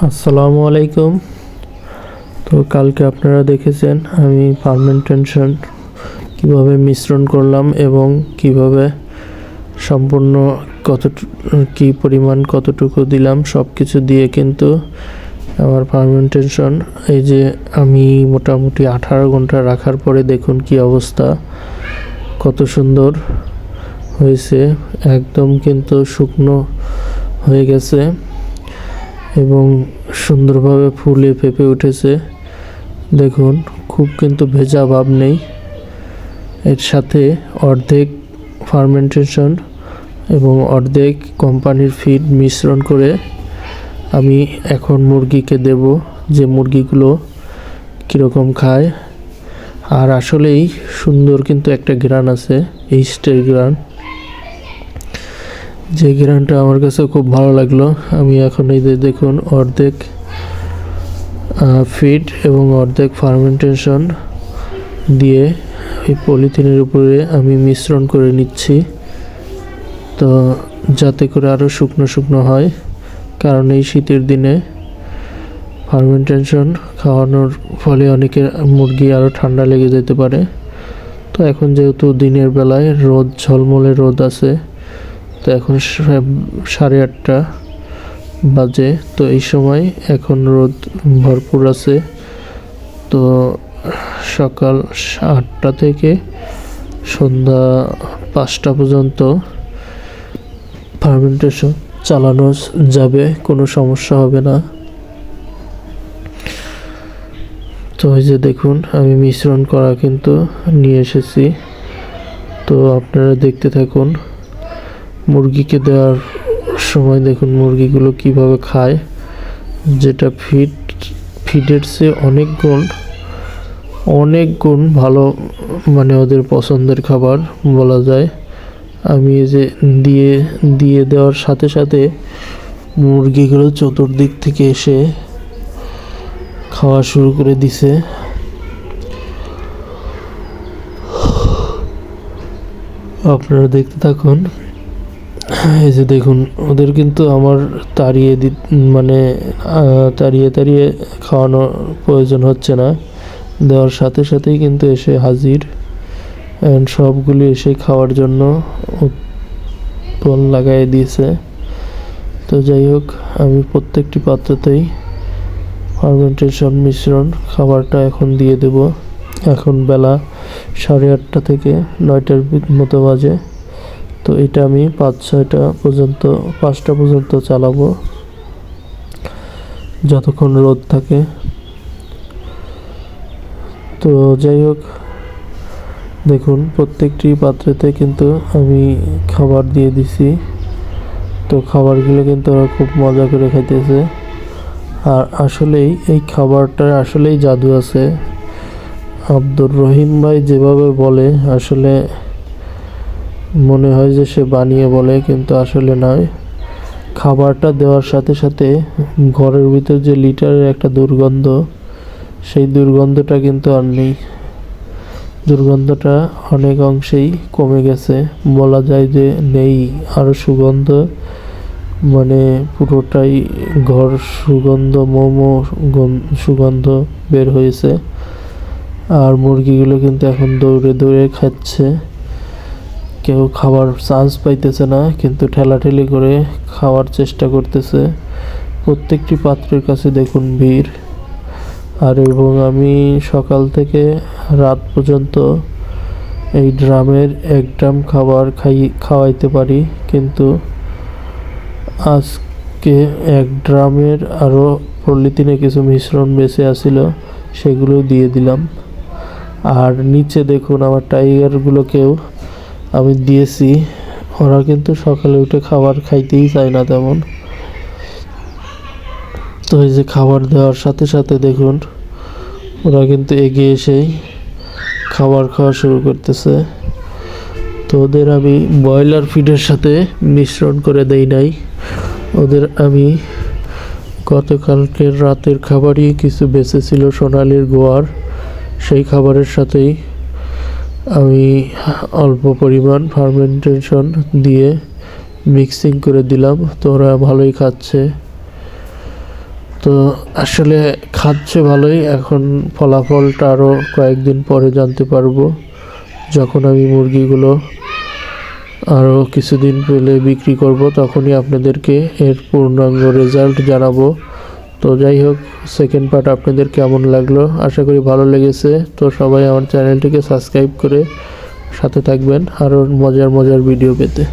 আসসালামু আলাইকুম। তো কালকে আপনারা দেখেছেন আমি ফার্মেন্টেশন কিভাবে মিশ্রণ করলাম এবং কিভাবে সম্পূর্ণ কি পরিমাণ কতটুকু দিলাম সব কিছু দিয়ে কিন্তু আমার ফার্মেন্টেশন এই যে আমি মোটামুটি 18 ঘন্টা রাখার পরে দেখুন কি অবস্থা, কত সুন্দর হয়েছে। একদম কিন্তু শুকনো হয়ে গেছে এবং সুন্দরভাবে ফুলে ফেঁপে উঠেছে। দেখুন খুব কিন্তু ভেজা ভাব নেই। এর সাথে অর্ধেক ফার্মেন্টেশন এবং অর্ধেক কোম্পানির ফিড মিশ্রণ করে আমি এখন মুরগিকে দেব, যে মুরগিগুলো কীরকম খায়। আর আসলেই সুন্দর কিন্তু একটা ঘ্রাণ আছে, ইস্টের ঘ্রাণ, যে ঘ্রাণটা আমার কাছে খুব ভালো লাগলো। আমি এখন এই যে দেখুন অর্ধেক ফিড এবং অর্ধেক ফার্মেন্টেশন দিয়ে এই পলিথিনের উপরে আমি মিশ্রণ করে নিচ্ছি, তো যাতে করে আরও শুকনো শুকনো হয়, কারণ এই শীতের দিনে ফার্মেন্টেশন খাওয়ানোর ফলে অনেকের মুরগি আরও ঠান্ডা লেগে যেতে পারে। তো এখন যেহেতু দিনের বেলায় রোদ, ঝলমলে রোদ আছে, তো এখন 8:30 বাজে, তো এই সময় এখন রোদ ভরপুর আছে। তো সকাল 8টা থেকে সন্ধ্যা 5টা পর্যন্ত ফার্মেন্টেশন চালানো যাবে, কোনো সমস্যা হবে না। তো এই যে দেখুন আমি মিশ্রণ করা কিন্তু নিয়ে এসেছি, তো আপনারা দেখতে থাকুন। মুরগিকে দেওয়ার সময় দেখুন মুরগিগুলো কিভাবে খায়, যেটা ফিডের চেয়ে অনেক গুণ ভালো, মানে ওদের পছন্দের খাবার বলা যায়। আমি এই যে দিয়ে দেওয়ার সাথে সাথে মুরগিগুলো চতুর্দিক থেকে এসে খাওয়া শুরু করে দিছে। আপনারা দেখতে থাকুন। এই যে দেখুন ওদের কিন্তু আমার তাড়িয়ে খাওয়ানোর প্রয়োজন হচ্ছে না, দেওয়ার সাথে সাথেই কিন্তু এসে হাজির, সবগুলি এসে খাওয়ার জন্য লাগাই দিয়েছে। তো যাই হোক, আমি প্রত্যেকটি পাত্রতেই ফার্মেন্টেশন মিশ্রণ খাবারটা এখন দিয়ে দেব। এখন বেলা 8:30 থেকে 9টার মতো বাজে, তো এটা আমি 5টা পর্যন্ত চালাবো, যতক্ষণ রোদ থাকে। তো যাই হোক, দেখুন প্রত্যেকটি পাত্রেতে কিন্তু আমি খাবার দিয়ে দিছি, তো খাবারগুলো কিন্তু ওরা খুব মজা করে খাইতেছে। আর আসলেই এই খাবারটার আসলেই জাদু আছে। আব্দুর রহিম ভাই যেভাবে বলে, আসলে মনে হয় যে সে বানিয়ে বলে, কিন্তু আসলে নয়। খাবারটা দেওয়ার সাথে সাথে ঘরের ভিতর যে লিটারের একটা দুর্গন্ধ, সেই দুর্গন্ধটা কিন্তু আর নেই। দুর্গন্ধটা অনেক অংশেই কমে গেছে, বলা যায় যে নেই। আরও সুগন্ধ, মানে পুরোটাই ঘর সুগন্ধ বের হয়েছে। আর মুরগিগুলো কিন্তু এখন দৌড়ে দৌড়ে খাচ্ছে, কেউ খাবার চান্স পাইতেছে না, কিন্তু ঠেলাঠেলি করে খাওয়ার চেষ্টা করতেছে। প্রত্যেকটি পাত্রের কাছে দেখুন ভিড়। আর এবং আমি সকাল থেকে রাত পর্যন্ত এই ড্রামের 1 ড্রাম খাবার খাওয়াইতে পারি, কিন্তু আজকে 1 ড্রামের আরও পলিথিনে কিছু মিশ্রণ বেঁচে আসছিল, সেগুলো দিয়ে দিলাম। আর নিচে দেখুন আমার টাইগারগুলোকেও আমি দিয়েছি, ওরা কিন্তু সকালে উঠে খাবার খাইতেই চায় না তেমন। তো এই যে খাবার দেওয়ার সাথে সাথে দেখুন ওরা কিন্তু এগিয়ে এসেই খাবার খাওয়া শুরু করতেছে। তো ওদের আমি ব্রয়লার ফিডের সাথে মিশ্রণ করে দেই নাই, ওদের আমি গতকালকের রাতের খাবারই কিছু বেঁচে ছিল সোনালির গোয়ার, সেই খাবারের সাথেই আমি অল্প পরিমাণ ফার্মেন্টেশন দিয়ে মিক্সিং করে দিলাম, তো ওরা ভালোই খাচ্ছে। তো তো আসলে খাচ্ছে ভালোই, এখন ফলাফলটা আরও কয়েকদিন পরে জানতে পারবো, যখন আমি মুরগিগুলো আরও কিছুদিন পেলে বিক্রি করব, তখনই আপনাদেরকে এর পূর্ণাঙ্গ রেজাল্ট জানাবো। তো যাই হোক, সেকেন্ড পার্ট আপনাদের কেমন লাগলো, আশা করি ভালো লেগেছে। তো সবাই আমার চ্যানেলটিকে সাবস্ক্রাইব করে সাথে থাকবেন আরও মজার মজার ভিডিও পেতে।